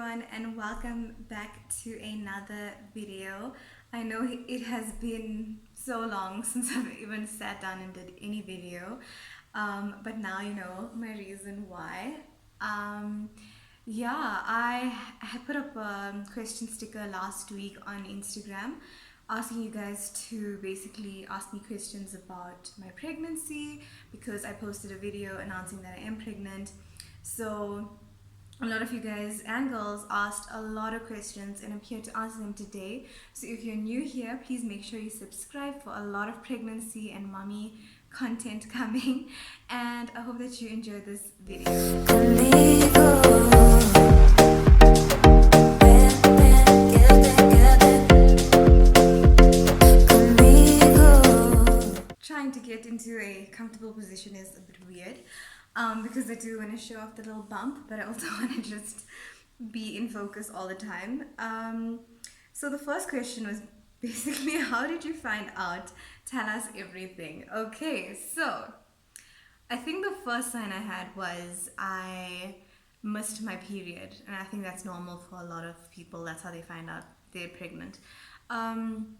everyone, and welcome back to another video. I know it has been so long since I've even sat down and did any video, but now you know my reason why. Um, I had put up a question sticker last week on Instagram asking you guys to basically ask me questions about my pregnancy because I posted a video announcing that I am pregnant. So a lot of you guys and girls asked a lot of questions and I'm here to answer them today. So if you're new here, please make sure you subscribe for a lot of pregnancy and mommy content coming, and I hope that you enjoy this video. Trying to get into a comfortable position is a bit weird because I do want to show off the little bump, but I also want to just be in focus all the time. So the first question was basically, how did you find out? Tell us everything. Okay, so I think the first sign I had was I missed my period, and I think that's normal for a lot of people. That's how they find out they're pregnant. And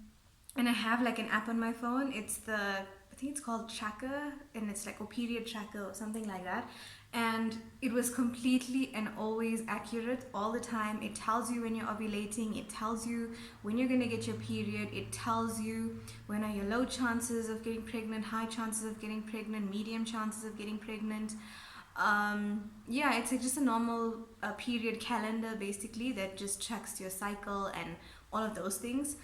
I have like an app on my phone. I think it's called Tracker, and it's like a period tracker or something like that. And it was completely and always accurate all the time. It tells you when you're ovulating, it tells you when you're gonna get your period, it tells you when are your low chances of getting pregnant, high chances of getting pregnant, medium chances of getting pregnant. It's like just a normal period calendar basically that just tracks your cycle and all of those things.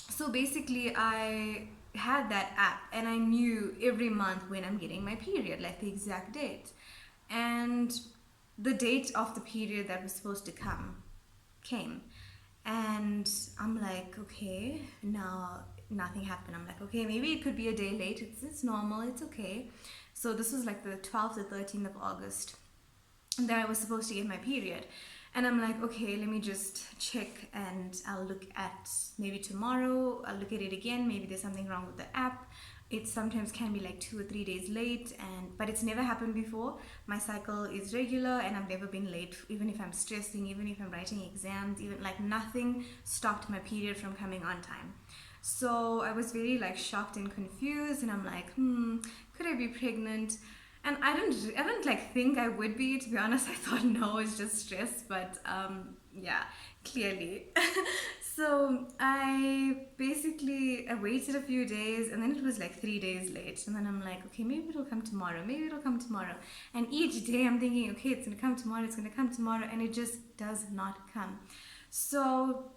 So basically, I had that app and I knew every month when I'm getting my period, like the exact date. And the date of the period that was supposed to come came. And I'm like, okay, now nothing happened. I'm like, okay, maybe it could be a day late. It's normal, it's okay. So this was like the 12th or 13th of August that I was supposed to get my period. And I'm like, okay, let me just check and I'll look at maybe tomorrow. I'll look at it again. Maybe there's something wrong with the app. It sometimes can be like 2 or 3 days late, but it's never happened before. My cycle is regular and I've never been late, even if I'm stressing, even if I'm writing exams, even like nothing stopped my period from coming on time. So I was very like shocked and confused, and I'm like, could I be pregnant? And I don't like think I would be, to be honest. I thought no, it's just stress, but clearly. So I waited a few days, and then it was like 3 days late, and then I'm like, okay, maybe it'll come tomorrow, maybe it'll come tomorrow. And each day I'm thinking, okay, it's gonna come tomorrow, it's gonna come tomorrow, and it just does not come. So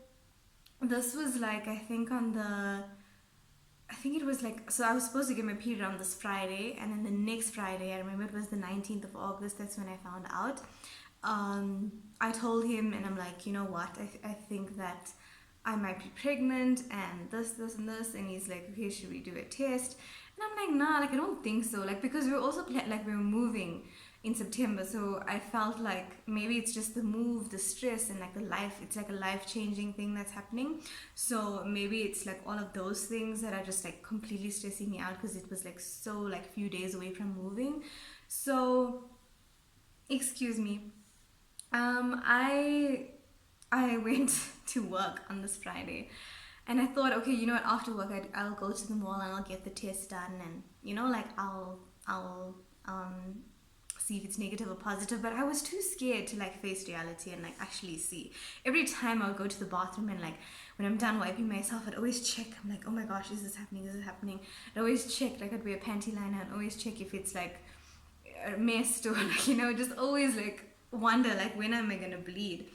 this was like, I think it was like, so I was supposed to get my period on this Friday, and then the next Friday, I remember it was the 19th of August, that's when I found out. I told him, and I'm like, you know what, I think that I might be pregnant, and this, and this, and he's like, okay, should we do a test? And I'm like, nah, like, I don't think so, like, because we were also, like, we were moving in September, so I felt like maybe it's just the move, the stress, and like it's like a life-changing thing that's happening. So maybe it's like all of those things that are just like completely stressing me out because it was like so like few days away from moving. So, excuse me. I went to work on this Friday, and I thought, okay, you know what? After work, I'll go to the mall and I'll get the test done, and you know, like I'll see if it's negative or positive. But I was too scared to like face reality and like actually see. Every time I would go to the bathroom and like when I'm done wiping myself, I'd always check. I'm like, oh my gosh, is this happening? Is this happening? I'd always check. Like I'd wear a panty liner and always check if it's like messed or like, you know, just always like wonder like when am I gonna bleed.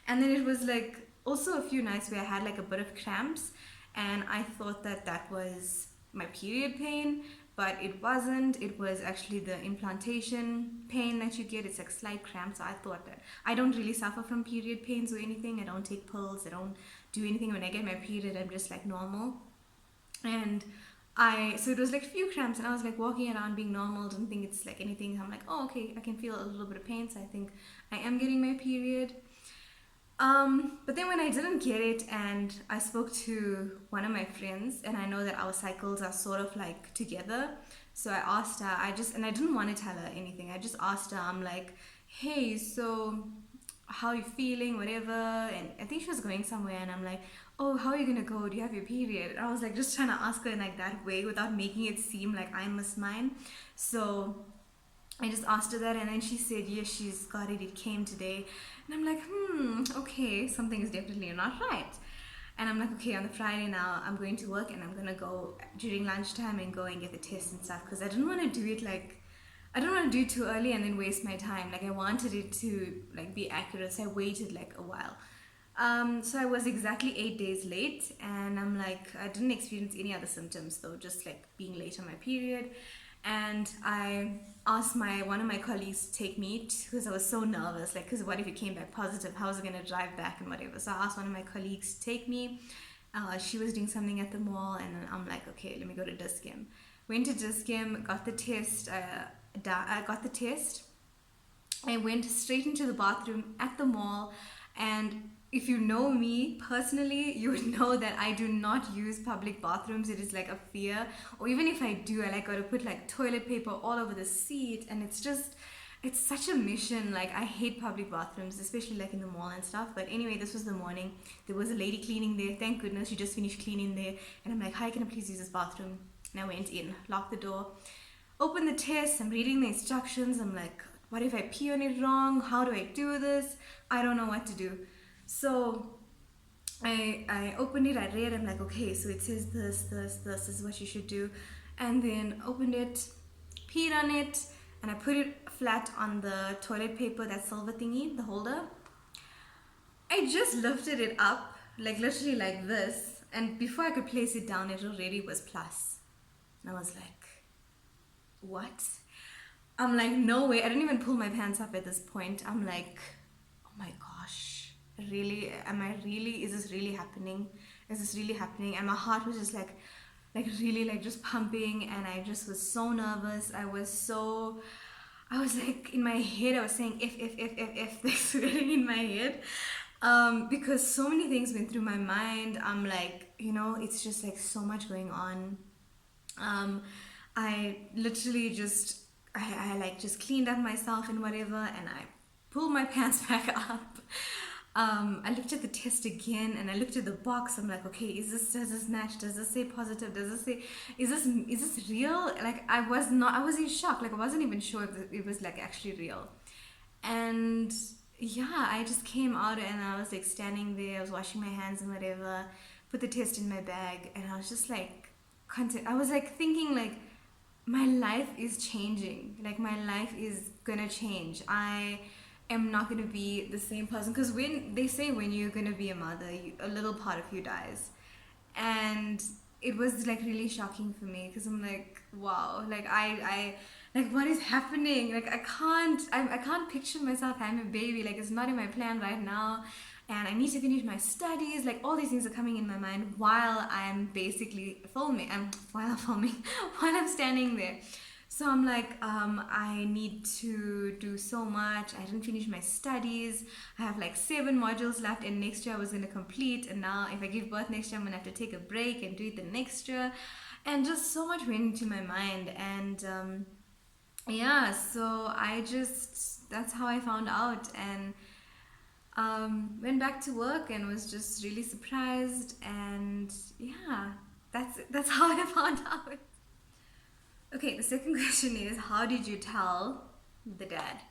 And then it was like also a few nights where I had like a bit of cramps, and I thought that was my period pain, but it wasn't. It was actually the implantation pain that you get. It's like slight cramps. So I thought that I don't really suffer from period pains or anything. I don't take pills, I don't do anything. When I get my period, I'm just like normal. And so it was like a few cramps, and I was like walking around being normal, didn't think it's like anything. I'm like, oh, okay, I can feel a little bit of pain, so I think I am getting my period. But then when I didn't get it, and I spoke to one of my friends, and I know that our cycles are sort of like together, so I asked her, and I didn't want to tell her anything. I just asked her, I'm like, hey, so how are you feeling, whatever. And I think she was going somewhere, and I'm like, oh, how are you gonna go? Do you have your period? And I was like just trying to ask her in like that way without making it seem like I missed mine. So I just asked her that, and then she said, yes, she's got it. It came today. And I'm like, okay, something is definitely not right. And I'm like, okay, on the Friday now, I'm going to work, and I'm gonna go during lunchtime and go and get the test and stuff, because I didn't want to do it like, I don't want to do it too early and then waste my time. Like I wanted it to like be accurate, so I waited like a while. So I was exactly 8 days late, and I'm like, I didn't experience any other symptoms though, just like being late on my period. And I asked my one of my colleagues to take me because I was so nervous, like, because what if it came back positive? How was I gonna drive back and whatever? So I asked one of my colleagues to take me. She was doing something at the mall, and I'm like, okay, let me go to Discam. Went to Discam, got the test. I got the test. I went straight into the bathroom at the mall, and if you know me personally, you would know that I do not use public bathrooms. It is like a fear. Or even if I do, I like got to put like toilet paper all over the seat, and it's just, it's such a mission. Like I hate public bathrooms, especially like in the mall and stuff. But anyway, this was the morning. There was a lady cleaning there. Thank goodness she just finished cleaning there, and I'm like, hi, can I please use this bathroom? And I went in, locked the door, opened the test. I'm reading the instructions. I'm like, what if I pee on it wrong? How do I do this? I don't know what to do. So I opened it, I read, I'm like, okay, so it says this is what you should do. And then opened it, peed on it, and I put it flat on the toilet paper, that silver thingy, the holder. I just lifted it up, like literally like this, and before I could place it down, it already was plus. And I was like, what? I'm like, no way. I didn't even pull my pants up at this point. I'm like, oh my gosh, really? Am I really? Is this really happening? Is this really happening? And my heart was just like really like just pumping, and I just was so nervous. I was like in my head, I was saying if this really in my head. Because so many things went through my mind. I'm like, it's just like so much going on. I literally just I like just cleaned up myself and whatever, and I pulled my pants back up. I looked at the test again, and I looked at the box. I'm like, okay, does this match? Does this say positive? Does this say, is this real? Like I was in shock. Like I wasn't even sure if it was like actually real. And yeah, I just came out, and I was like standing there. I was washing my hands and whatever. Put the test in my bag, and I was just like, I was like thinking like, my life is changing. Like my life is gonna change. I am not gonna be the same person, because when they say when you're gonna be a mother, a little part of you dies. And it was like really shocking for me, because I'm like, wow, like I like, what is happening? Like I can't picture myself having a baby. Like it's not in my plan right now, and I need to finish my studies. Like all these things are coming in my mind while I'm basically filming. While I'm filming, while I'm standing there. So I'm like, I need to do so much. I didn't finish my studies. I have like 7 modules left, and next year I was gonna complete. And now, if I give birth next year, I'm gonna have to take a break and do it the next year. And just so much went into my mind. And yeah, so that's how I found out. And went back to work and was just really surprised. And yeah, that's how I found out. Okay, the second question is, how did you tell the dad?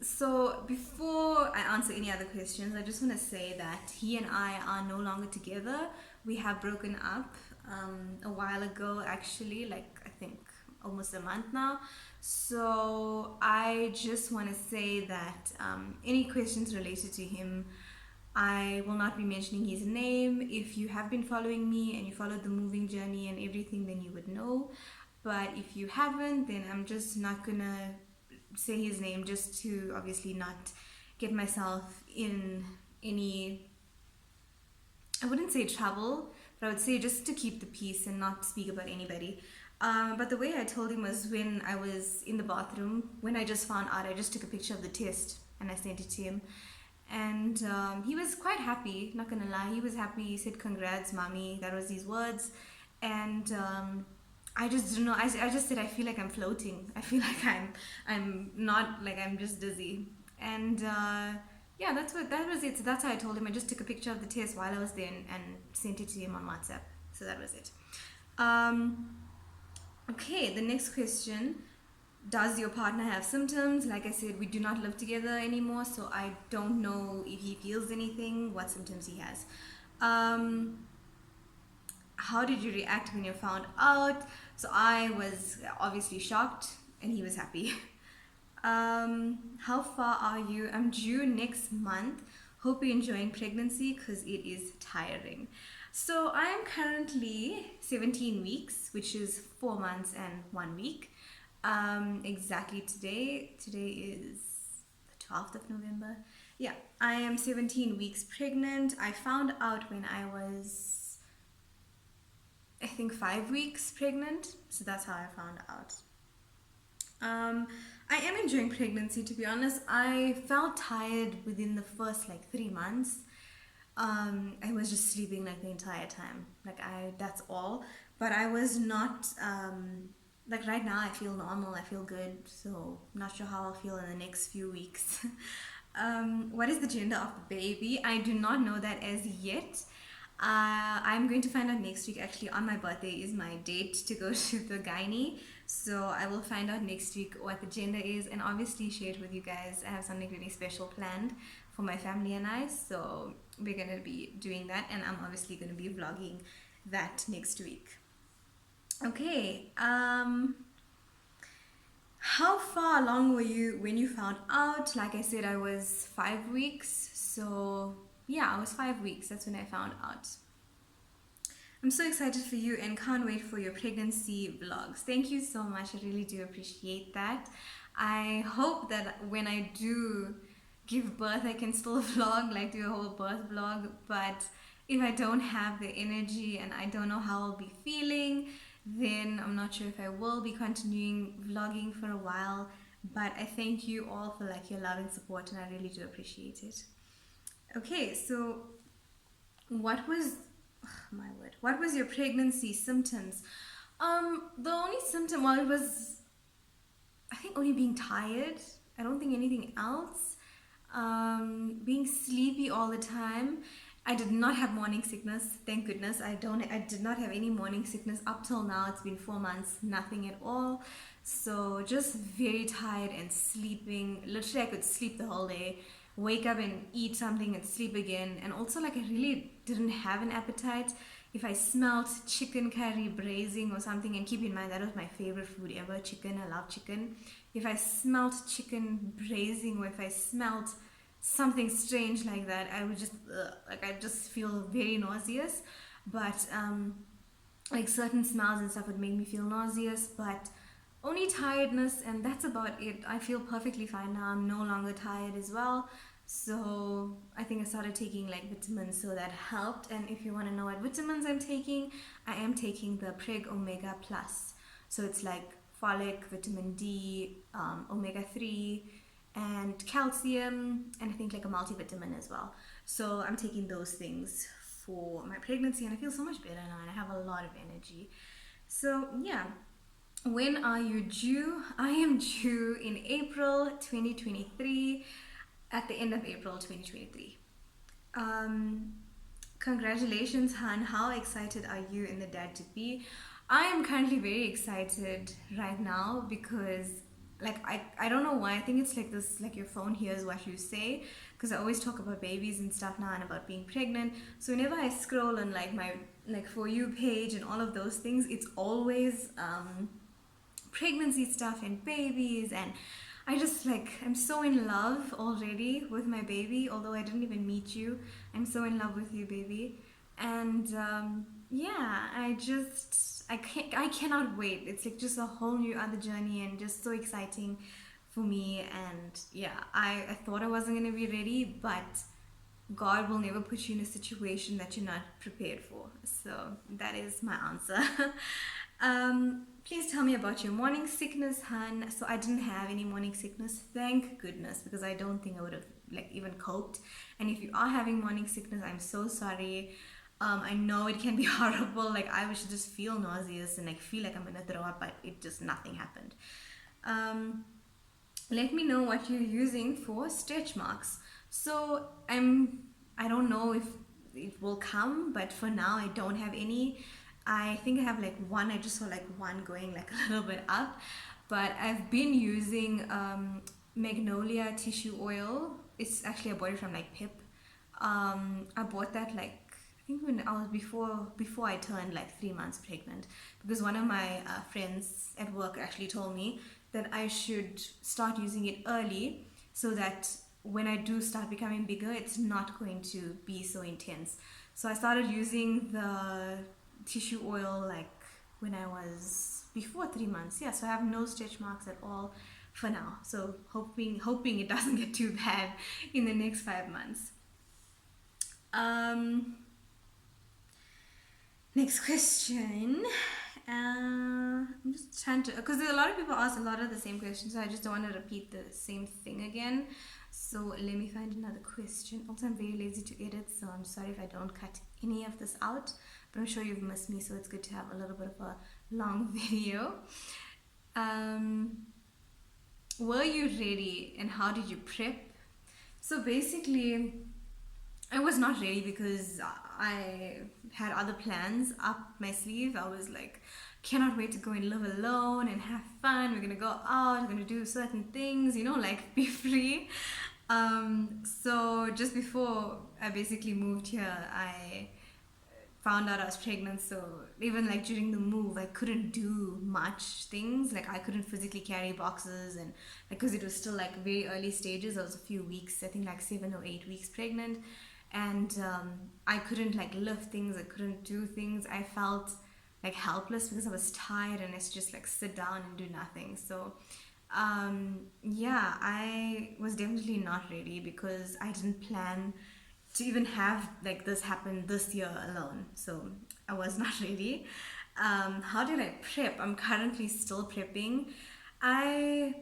So before I answer any other questions, I just want to say that he and I are no longer together. We have broken up a while ago, actually, like I think almost a month now. So I just want to say that any questions related to him, I will not be mentioning his name. If you have been following me and you followed the moving journey and everything, then you would know. But if you haven't, then I'm just not gonna say his name, just to obviously not get myself in any, I wouldn't say trouble, but I would say just to keep the peace and not speak about anybody. But the way I told him was when I was in the bathroom, when I just found out, I just took a picture of the test and I sent it to him. And he was quite happy, not gonna lie. He was happy. He said, "Congrats, mommy." That was his words. And I just don't know. I just said, I feel like I'm floating. I feel like I'm not, like I'm just dizzy. And yeah, that was it. So that's how I told him. I just took a picture of the test while I was there and sent it to him on WhatsApp. So that was it. Um, okay, the next question. Does your partner have symptoms? Like I said, we do not live together anymore, so I don't know if he feels anything, what symptoms he has. Um, how did you react when you found out? So I was obviously shocked, and he was happy. How far are you? I'm due next month. Hope you're enjoying pregnancy because it is tiring. So I am currently 17 weeks, which is 4 months and 1 week. Exactly today. Today is the 12th of November. Yeah, I am 17 weeks pregnant. I found out when I was, I think, 5 weeks pregnant. So that's how I found out. Um, I am enjoying pregnancy, to be honest. I felt tired within the first like 3 months. I was just sleeping like the entire time. That's all. But I was not, like right now I feel normal, I feel good. So, not sure how I'll feel in the next few weeks. What is the gender of the baby? I do not know that as yet. I'm going to find out next week. Actually, on my birthday is my date to go to the gynae. So I will find out next week what the gender is and obviously share it with you guys. I have something really special planned for my family and I. So we're going to be doing that, and I'm obviously going to be vlogging that next week. Okay. How far along were you when you found out? Like I said, I was 5 weeks. So yeah, I was 5 weeks. That's when I found out. I'm so excited for you and can't wait for your pregnancy vlogs. Thank you so much. I really do appreciate that. I hope that when I do give birth, I can still vlog, like do a whole birth vlog. But if I don't have the energy and I don't know how I'll be feeling, then I'm not sure if I will be continuing vlogging for a while. But I thank you all for like your love and support, and I really do appreciate it. Okay, so what was, my word, what was your pregnancy symptoms? The only symptom, well, it was, I think, only being tired. I don't think anything else. Being sleepy all the time. I did not have morning sickness, thank goodness. I did not have any morning sickness up till now. It's been 4 months, nothing at all. So just very tired and sleeping. Literally, I could sleep the whole day, wake up and eat something and sleep again. And also, like, I really didn't have an appetite. If I smelt chicken curry braising or something, and keep in mind that was my favorite food ever, chicken. I love chicken. If I smelt chicken braising, or if I smelt something strange like that, I would just like, I just feel very nauseous. But like certain smells and stuff would make me feel nauseous, but only tiredness, and that's about it. I feel perfectly fine now. I'm no longer tired as well. So I think I started taking like vitamins, so that helped. And if you want to know what vitamins I'm taking, I am taking the Preg Omega Plus. So it's like folic, vitamin D, omega 3, and calcium, and I think like a multivitamin as well. So I'm taking those things for my pregnancy, and I feel so much better now, and I have a lot of energy. So yeah, when are you due? I am due in April 2023, at the end of April 2023. Um, Congratulations, Han. How excited are you and the dad to be? I am currently very excited right now because, like, I don't know why. I think it's like this, like your phone hears what you say, because I always talk about babies and stuff now and about being pregnant. So whenever I scroll on like my like For You page and all of those things, it's always pregnancy stuff and babies, and I just like, I'm so in love already with my baby, although I didn't even meet you. I'm so in love with you, baby. And yeah, I cannot wait. It's like just a whole new other journey and just so exciting for me. And yeah, I thought I wasn't gonna be ready, but God will never put you in a situation that you're not prepared for. So that is my answer. Please tell me about your morning sickness, hun. So I didn't have any morning sickness, thank goodness, because I don't think I would have like even coped. And if you are having morning sickness, I'm so sorry. I know it can be horrible. Like I would just feel nauseous and like feel like I'm gonna throw up, but it just nothing happened. Um, let me know what you're using for stretch marks. So I don't know if it will come, but for now I don't have any. I think I have like one. I just saw like one going like a little bit up, but I've been using Magnolia tissue oil. It's actually I bought it from like Pip. I bought that like I think when I was before I turned like 3 months pregnant, because one of my friends at work actually told me that I should start using it early so that when I do start becoming bigger, it's not going to be so intense. So I started using the tissue oil like when I was before 3 months. Yeah, so I have no stretch marks at all for now. So hoping it doesn't get too bad in the next 5 months. Um, Next question. I'm just trying to, because a lot of people ask a lot of the same questions, so I just don't want to repeat the same thing again. So let me find another question. Also, I'm very lazy to edit, so I'm sorry if I don't cut any of this out, but I'm sure you've missed me, so it's good to have a little bit of a long video. Um, were you ready and how did you prep? So basically, I was not ready because I had other plans up my sleeve. I was like, cannot wait to go and live alone and have fun. We're gonna go out, we're gonna do certain things, like be free. So just before I basically moved here, I found out I was pregnant. So even like during the move, I couldn't do much things. Like I couldn't physically carry boxes, and because it was still like very early stages. I was a few weeks, I think like 7 or 8 weeks pregnant, and I couldn't like lift things. I couldn't do things. I felt like helpless because I was tired and it's just like sit down and do nothing. So yeah, I was definitely not ready because I didn't plan to even have like this happen this year alone. So I was not ready. How did I prep? I'm currently still prepping. I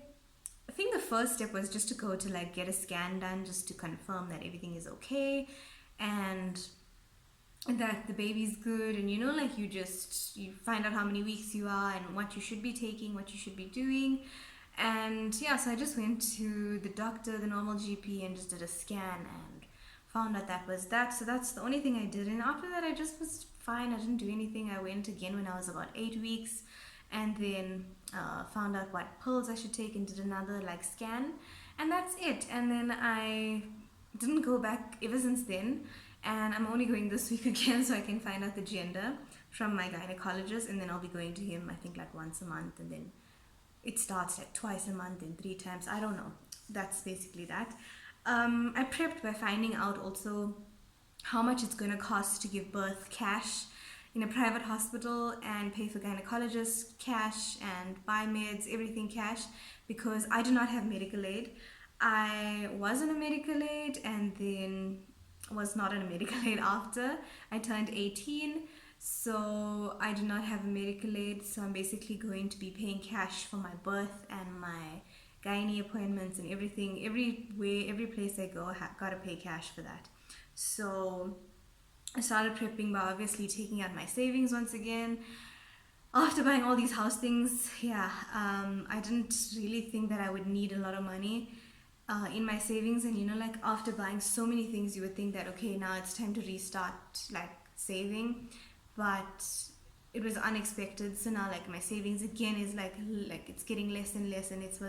think the first step was just to go to like get a scan done just to confirm that everything is okay and that the baby's good, and like you find out how many weeks you are and what you should be taking, what you should be doing. And yeah, so I just went to the doctor, the normal GP, and just did a scan and found out that was that. So that's the only thing I did, and after that I just was fine. I didn't do anything. I went again when I was about 8 weeks, and then found out what pills I should take and did another like scan, and that's it. And then I didn't go back ever since then, and I'm only going this week again so I can find out the gender from my gynecologist, and then I'll be going to him I think like once a month, and then it starts like twice a month and 3 times. I don't know. That's basically that. I prepped by finding out also how much it's going to cost to give birth cash in a private hospital and pay for gynecologists cash and buy meds, everything cash, because I do not have medical aid. I was on a medical aid and then was not on a medical aid after I turned 18. So I do not have a medical aid, so I'm basically going to be paying cash for my birth and my gynae appointments and everything. Everywhere, every place I go, I gotta pay cash for that. So I started prepping by obviously taking out my savings once again. After buying all these house things, yeah, I didn't really think that I would need a lot of money in my savings. And like after buying so many things, you would think that okay, now it's time to restart like saving, but it was unexpected. So now like my savings again is like it's getting less and less, and it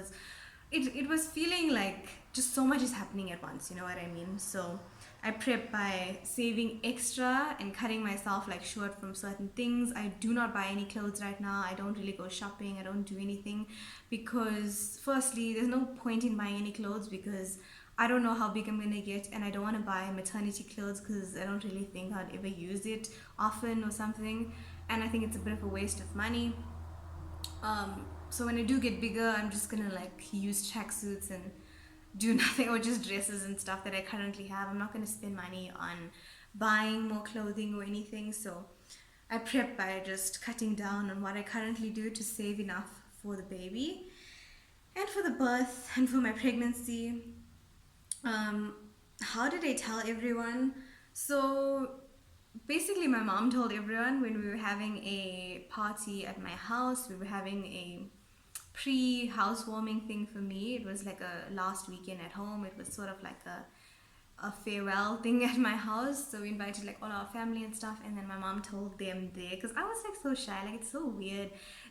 was feeling like just so much is happening at once, you know what I mean? So I prep by saving extra and cutting myself like short from certain things. I do not buy any clothes right now. I don't really go shopping. I don't do anything because firstly, there's no point in buying any clothes because I don't know how big I'm gonna get, and I don't want to buy maternity clothes because I don't really think I'd ever use it often or something, and I think it's a bit of a waste of money. So when I do get bigger, I'm just gonna like use tracksuits and do nothing, or just dresses and stuff that I currently have. I'm not gonna spend money on buying more clothing or anything. So I prep by just cutting down on what I currently do to save enough for the baby and for the birth and for my pregnancy. Um, how did I tell everyone? So basically, my mom told everyone when we were having a party at my house. We were having a pre-housewarming thing for me. It was like a last weekend at home. It was sort of like a farewell thing at my house. So we invited like all our family and stuff, and then my mom told them there because I was like so shy. Like it's so weird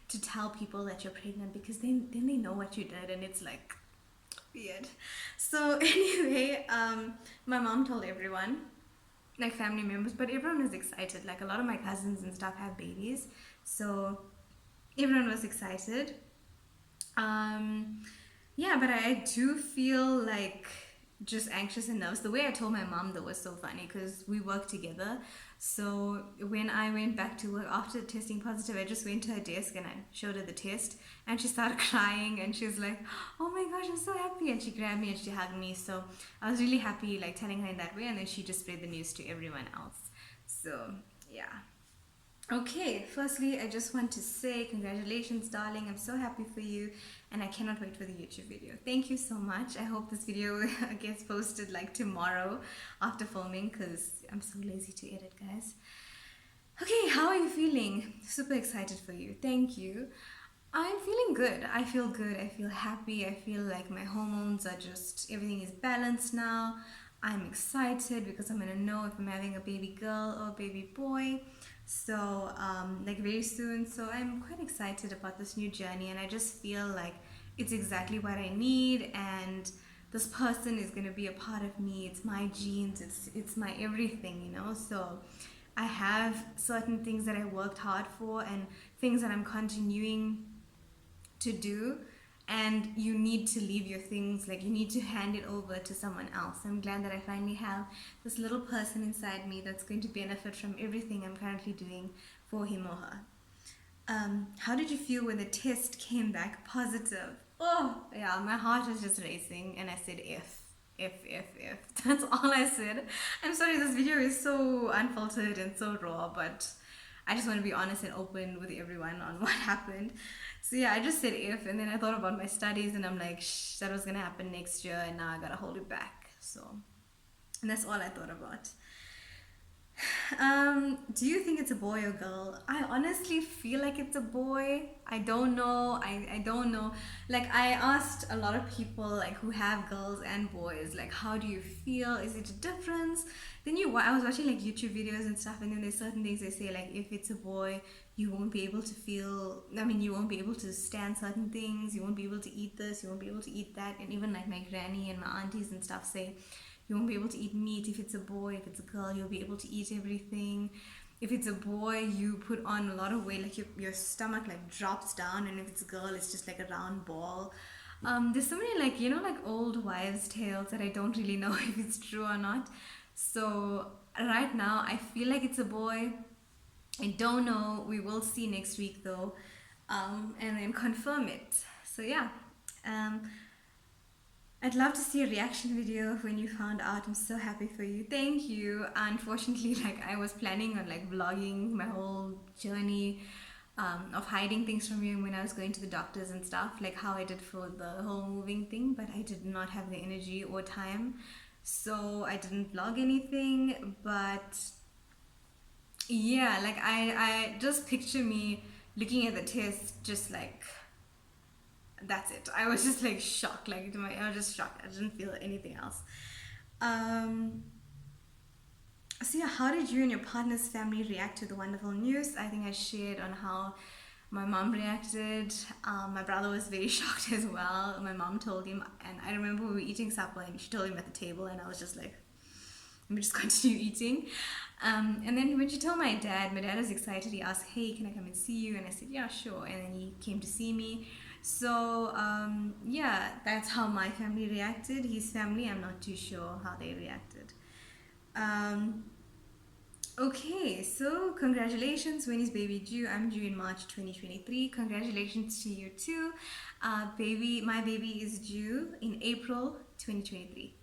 to tell people that you're pregnant because then they know what you did, and it's like weird. So anyway, my mom told everyone, like family members, but everyone was excited. Like a lot of my cousins and stuff have babies, so everyone was excited. Um, yeah, but I do feel like just anxious and nervous. The way I told my mom though was so funny because we work together. So when I went back to work after testing positive, I just went to her desk and I showed her the test, and she started crying and she was like, "Oh my gosh, I'm so happy!" And she grabbed me and she hugged me. So I was really happy, like telling her in that way, and then she just spread the news to everyone else. So yeah. Okay, firstly, I just want to say congratulations, darling. I'm so happy for you, and I cannot wait for the YouTube video. Thank you so much. I hope this video gets posted like tomorrow after filming because I'm so lazy to edit, guys. Okay, how are you feeling? Super excited for you. Thank you. I'm feeling good. I feel good. I feel happy. I feel like my hormones are just, everything is balanced now. I'm excited because I'm gonna know if I'm having a baby girl or a baby boy. So, like very soon. So, I'm quite excited about this new journey, and I just feel like it's exactly what I need. And this person is gonna be a part of me. It's my genes. It's my everything, you know. So, I have certain things that I worked hard for and things that I'm continuing to do, and you need to leave your things, like you need to hand it over to someone else. I'm glad that I finally have this little person inside me that's going to benefit from everything I'm currently doing for him or her. How did you feel when the test came back positive? Oh yeah, my heart was just racing and I said F. That's all I said. I'm sorry, this video is so unfiltered and so raw, but I just want to be honest and open with everyone on what happened. So yeah, I just said if, and then I thought about my studies, and I'm like, shh, that was gonna happen next year, and now I gotta hold it back. So, and that's all I thought about. Do you think it's a boy or girl? I honestly feel like it's a boy. I don't know. I don't know. Like I asked a lot of people like who have girls and boys, like how do you feel? Is it a difference? Then I was watching like YouTube videos and stuff, and then there's certain things they say like if it's a boy, you won't be able to feel. I mean, you won't be able to stand certain things. You won't be able to eat this. You won't be able to eat that. And even like my granny and my aunties and stuff say you won't be able to eat meat if it's a boy. If it's a girl, you'll be able to eat everything. If it's a boy, you put on a lot of weight, like your stomach like drops down, and if it's a girl, it's just like a round ball. There's so many like like old wives' tales that I don't really know if it's true or not. So right now, I feel like it's a boy. I don't know. We will see next week though, and then confirm it. So yeah. Um, I'd love to see a reaction video when you found out. I'm so happy for you. Thank you. Unfortunately, like I was planning on like vlogging my whole journey of hiding things from you when I was going to the doctors and stuff, like how I did for the whole moving thing, but I did not have the energy or time. So I didn't vlog anything, but yeah, like I just picture me looking at the test just like that's it. I was just like shocked, like I was just shocked. I didn't feel anything else. Um, so yeah, how did you and your partner's family react to the wonderful news? I think I shared on how my mom reacted. My brother was very shocked as well. My mom told him, and I remember we were eating supper, and she told him at the table, and I was just like, let me just continue eating. And then when she told my dad was excited. He asked, "Hey, can I come and see you?" And I said, "Yeah, sure." And then he came to see me. So yeah, that's how my family reacted. His family, I'm not too sure how they reacted. Um, okay, so congratulations. When is baby due? I'm due in March 2023. Congratulations to you too. My baby is due in April 2023.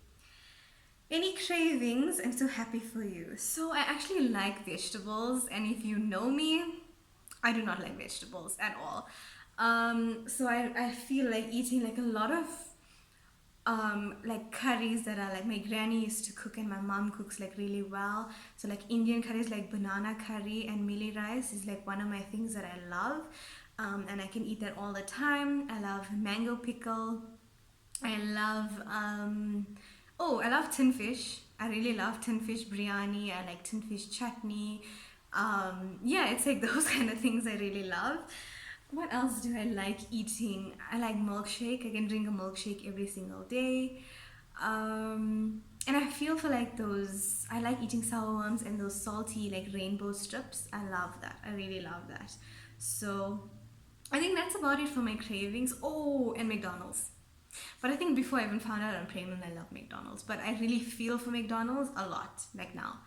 Any cravings? I'm so happy for you. So I actually like vegetables, and if you know me, I do not like vegetables at all. So I feel like eating like a lot of like curries that are like my granny used to cook and my mom cooks like really well. So like Indian curries like banana curry and mealy rice is like one of my things that I love. and I can eat that all the time. I love mango pickle. I love I love tin fish. I really love tin fish biryani. I like tin fish chutney. Yeah, it's like those kind of things I really love. What else do I like eating? I like milkshake. I can drink a milkshake every single day. And I feel for like those. I like eating sour worms and those salty like rainbow strips. I love that. I really love that. So I think that's about it for my cravings. Oh, and McDonald's. But I think before I even found out I'm pregnant, I love McDonald's. But I really feel for McDonald's a lot, like now.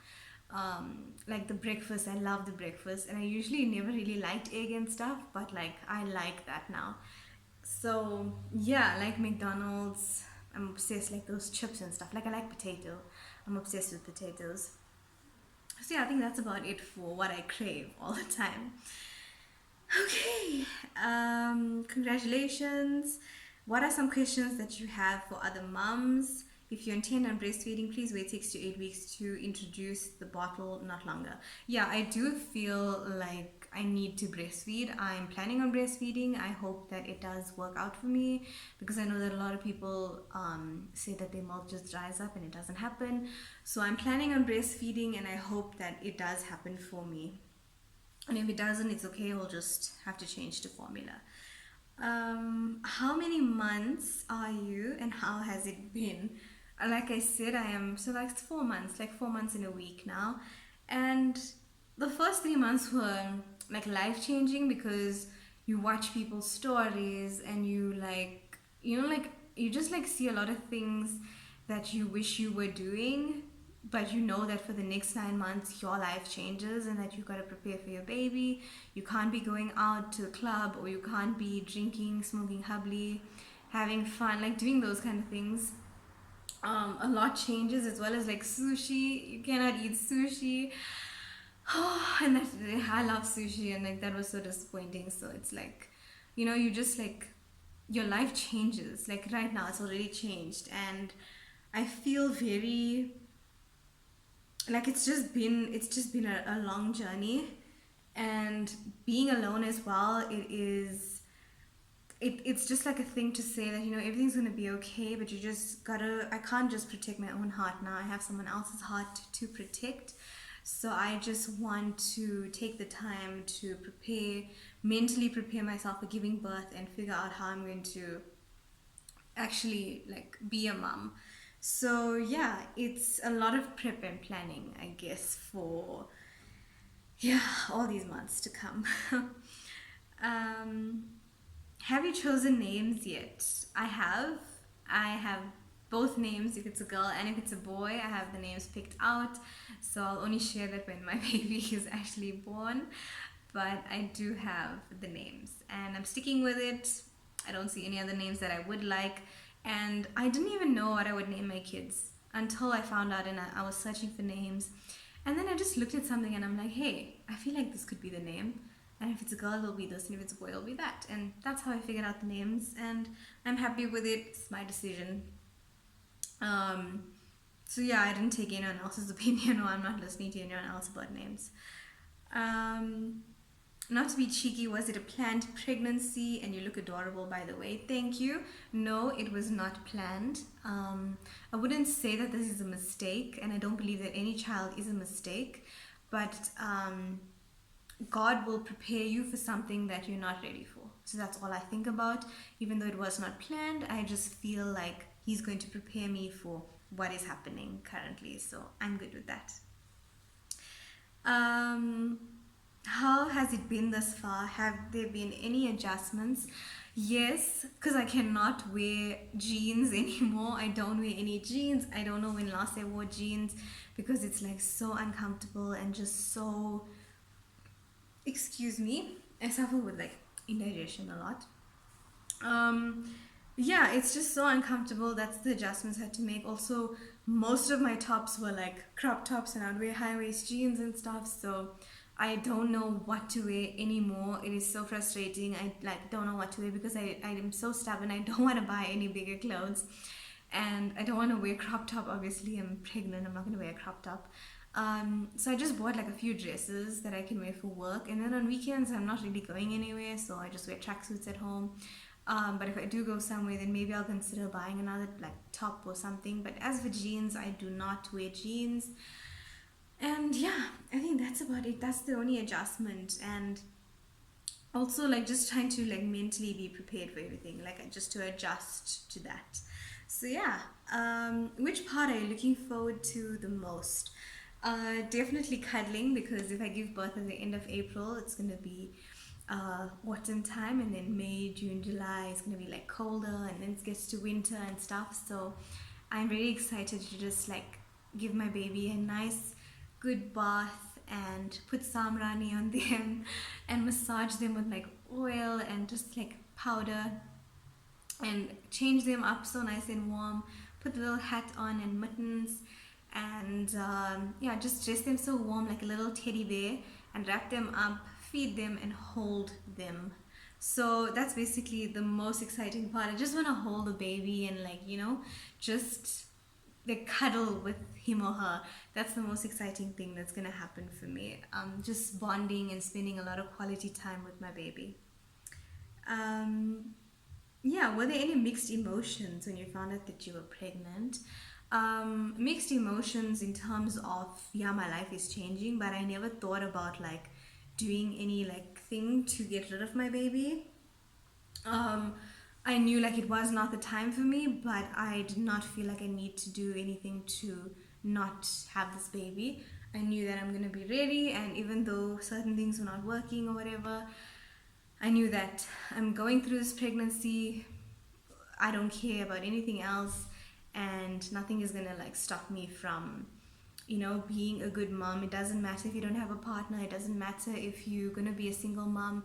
Like the breakfast, I love the breakfast. And I usually never really liked egg and stuff, but like I like that now. So yeah, like McDonald's, I'm obsessed, like those chips and stuff. Like I like potato. I'm obsessed with potatoes. So yeah, I think that's about it for what I crave all the time. Okay, congratulations. What are some questions that you have for other mums? If you intend on breastfeeding, please wait 6 to 8 weeks to introduce the bottle, not longer. Yeah, I do feel like I need to breastfeed. I'm planning on breastfeeding. I hope that it does work out for me because I know that a lot of people say that their milk just dries up and it doesn't happen. So I'm planning on breastfeeding and I hope that it does happen for me. And if it doesn't, it's okay. We'll just have to change the formula. How many months are you and how has it been? Like I said, I am, so like it's 4 months, like 4 months in a week now. And the first 3 months were like life changing because you watch people's stories and you like, like you just like see a lot of things that you wish you were doing, but you know that for the next 9 months your life changes and that you got to prepare for your baby. You can't be going out to a club or you can't be drinking, smoking hubbly, having fun, like doing those kind of things. A lot changes, as well as like sushi. You cannot eat sushi. And that, I love sushi and like that was so disappointing. So it's like, you just like, your life changes. Like right now it's already changed and I feel very like it's just been a long journey, and being alone as well, it's just like a thing to say that everything's gonna be okay, but you just gotta, I can't just protect my own heart now. I have someone else's heart to protect. So I just want to take the time to mentally prepare myself for giving birth and figure out how I'm going to actually like be a mom. So yeah, it's a lot of prep and planning, I guess, for yeah, all these months to come. um, have you chosen names yet? I have. I have both names. If it's a girl and if it's a boy, I have the names picked out. So I'll only share that when my baby is actually born. But I do have the names and I'm sticking with it. I don't see any other names that I would like. And I didn't even know what I would name my kids until I found out, and I was searching for names. And then I just looked at something and I'm like, hey, I feel like this could be the name. And if it's a girl, it'll be this, and if it's a boy, it'll be that. And that's how I figured out the names, and I'm happy with it. It's my decision. Um, so yeah, I didn't take anyone else's opinion, or I'm not listening to anyone else about names. Um, Not to be cheeky, was it a planned pregnancy? And you look adorable, by the way. Thank you. No, it was not planned. I wouldn't say that this is a mistake, and I don't believe that any child is a mistake. But God will prepare you for something that you're not ready for. So that's all I think about. Even though it was not planned, I just feel like He's going to prepare me for what is happening currently. So I'm good with that. How has it been thus far? Have there been any adjustments? Yes, because I cannot wear jeans anymore. I don't wear any jeans. I don't know when last I wore jeans because it's like so uncomfortable and just so, excuse me, I suffer with like indigestion a lot. Yeah, it's just so uncomfortable. That's the adjustments I had to make. Also, most of my tops were like crop tops and I'd wear high waist jeans and stuff. So I don't know what to wear anymore. It is so frustrating. I like don't know what to wear because I am so stubborn. I don't want to buy any bigger clothes, and I don't want to wear crop top. Obviously, I'm pregnant. I'm not going to wear a crop top. So I just bought like a few dresses that I can wear for work, and then on weekends I'm not really going anywhere, so I just wear tracksuits at home. But if I do go somewhere, then maybe I'll consider buying another like top or something. But as for jeans, I do not wear jeans. And yeah, I think that's about it. That's the only adjustment. And also like just trying to like mentally be prepared for everything, like just to adjust to that. So yeah, which part are you looking forward to the most? Definitely cuddling, because if I give birth at the end of April, it's gonna be autumn time, and then May, June, July is gonna be like colder, and then it gets to winter and stuff. So I'm very excited to just like give my baby a nice, good bath and put samrani on them and massage them with like oil and just like powder and change them up so nice and warm. Put the little hat on and mittens, and yeah, just dress them so warm like a little teddy bear, and wrap them up, feed them, and hold them. So that's basically the most exciting part. I just want to hold the baby and like just like cuddle with him or her. That's the most exciting thing that's gonna happen for me. Just bonding and spending a lot of quality time with my baby. Um, yeah, were there any mixed emotions when you found out that you were pregnant? Mixed emotions in terms of, yeah, my life is changing, but I never thought about like doing any like thing to get rid of my baby. um, I knew like it was not the time for me, but I did not feel like I need to do anything to not have this baby. I knew that I'm gonna be ready, and even though certain things were not working or whatever, I knew that I'm going through this pregnancy. I don't care about anything else, and nothing is gonna like stop me from being a good mom. It doesn't matter if you don't have a partner, it doesn't matter if you're gonna be a single mom.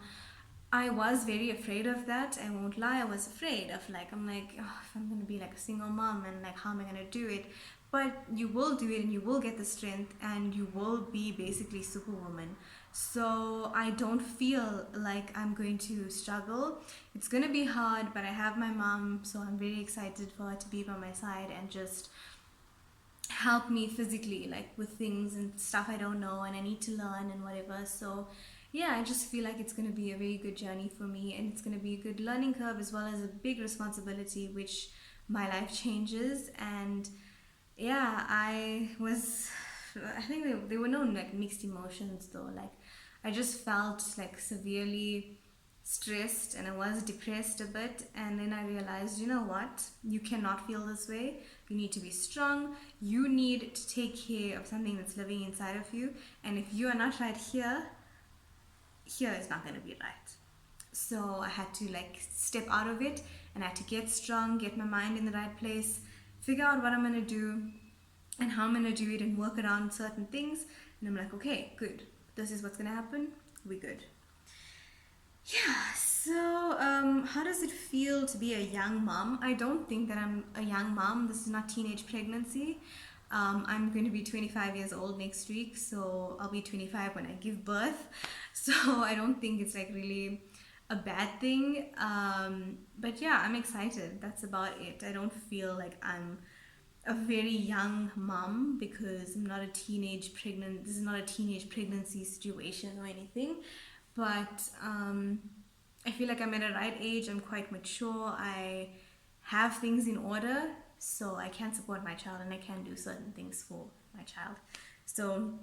I was very afraid of that. I won't lie. I was afraid of like, I'm like, oh, if I'm gonna be like a single mom, and like, how am I gonna do it? But you will do it, and you will get the strength, and you will be basically superwoman. So I don't feel like I'm going to struggle. It's gonna be hard, but I have my mom, so I'm very excited for her to be by my side and just help me physically, like with things and stuff I don't know and I need to learn and whatever. So yeah, I just feel like it's going to be a very good journey for me, and it's going to be a good learning curve as well as a big responsibility, which my life changes. And yeah, I think there were no like mixed emotions though. Like I just felt like severely stressed, and I was depressed a bit, and then I realized, you know what, you cannot feel this way. You need to be strong. You need to take care of something that's living inside of you, and if you are not right here, here is not going to be right. So I had to like step out of it, and I had to get strong, get my mind in the right place, figure out what I'm going to do and how I'm going to do it, and work around certain things. And I'm like, okay, good, this is what's going to happen, we good. Yeah, so how does it feel to be a young mom? I don't think that I'm a young mom. This is not teenage pregnancy. I'm going to be 25 years old next week, so I'll be 25 when I give birth. So I don't think it's like really a bad thing. But yeah, I'm excited. That's about it. I don't feel like I'm a very young mom because I'm not a teenage pregnant. This is not a teenage pregnancy situation or anything. But I feel like I'm at a right age. I'm quite mature. I have things in order, so I can support my child and I can do certain things for my child. So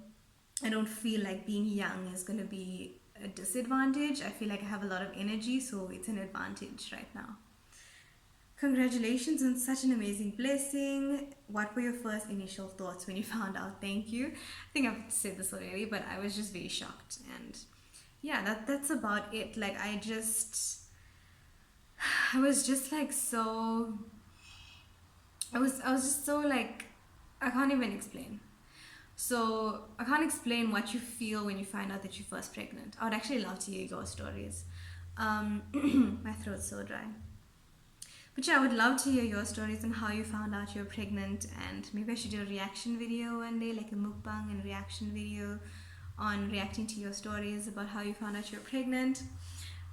I don't feel like being young is going to be a disadvantage. I feel like I have a lot of energy, so it's an advantage right now. Congratulations on such an amazing blessing. What were your first initial thoughts when you found out? Thank you. I think I've said this already, but I was just very shocked. And yeah, that's about it. Like I was just like so I was just so like, I can't even explain. So I can't explain what you feel when you find out that you're first pregnant. I would actually love to hear your stories. My throat's so dry. But yeah, I would love to hear your stories on how you found out you're pregnant, and maybe I should do a reaction video one day, like a mukbang and reaction video on reacting to your stories about how you found out you're pregnant.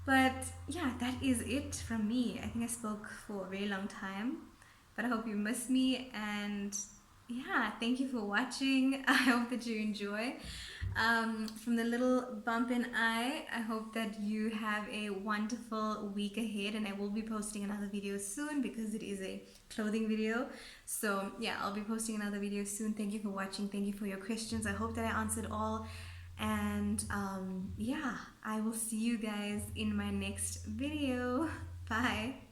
But yeah, that is it from me. I think I spoke for a very long time, but I hope you miss me, and yeah, thank you for watching. I hope that you enjoy. From the little bump in eye, I hope that you have a wonderful week ahead, and I will be posting another video soon because it is a clothing video. So yeah, I'll be posting another video soon. Thank you for watching. Thank you for your questions. I hope that I answered all. And yeah, I will see you guys in my next video. Bye.